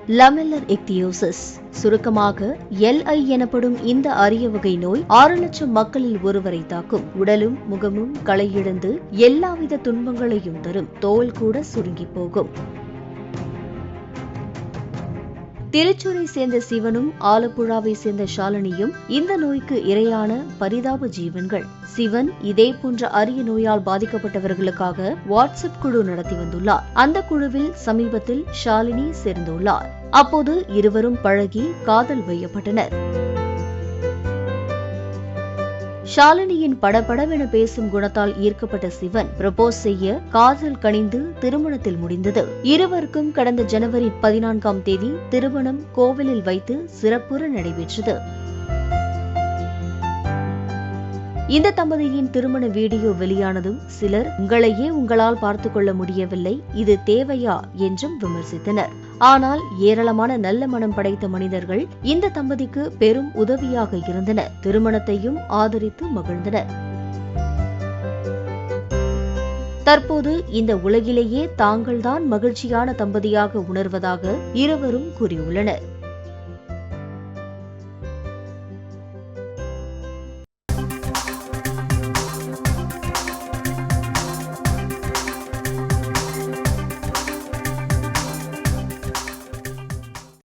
லமெல்லர் ichthyosis, சுருக்கமாக LI எனப்படும் இந்த அரிய வகை நோய் 6 லட்சம் மக்களில் ஒருவரை தாக்கும். உடலும் முகமும் களையிழந்து எல்லாவித துன்பங்களையும் தரும். தோல் கூட சுருங்கி போகும். திருச்சூரை சேர்ந்த சிவனும் ஆலப்புழாவை சேர்ந்த ஷாலினியும் இந்த நோய்க்கு இரையான பரிதாப ஜீவன்கள். சிவன் இதே போன்ற அரிய நோயால் பாதிக்கப்பட்டவர்களுக்காக வாட்ஸ்அப் குழு நடத்தி வந்துள்ளார். அந்த குழுவில் சமீபத்தில் ஷாலினி சேர்ந்துள்ளார். அப்போது இருவரும் பழகி காதல் வையப்பட்டனர். ஷாலினியின் படபடவென பேசும் குணத்தால் ஈர்க்கப்பட்ட சிவன் ப்ரப்போஸ் செய்ய காதல் கனிந்து திருமணத்தில் முடிந்தது. இருவருக்கும் கடந்த ஜனவரி 14ஆம் தேதி திருமணம் கோவிலில் வைத்து சிறப்புற நடைபெற்றது. இந்த தம்பதியின் திருமண வீடியோ வெளியானதும் சிலர் உங்களையே உங்களால் பார்த்துக் கொள்ள முடியவில்லை, இது தேவையா என்றும் விமர்சித்தனர். ஆனால் ஏராளமான நல்ல மனம் படைத்த மனிதர்கள் இந்த தம்பதிக்கு பெரும் உதவியாக இருந்தனர். திருமணத்தையும் ஆதரித்து மகிழ்ந்தனர். தற்போது இந்த உலகிலேயே தாங்கள்தான் மகிழ்ச்சியான தம்பதியாக உணர்வதாக இருவரும் கூறியுள்ளனர்.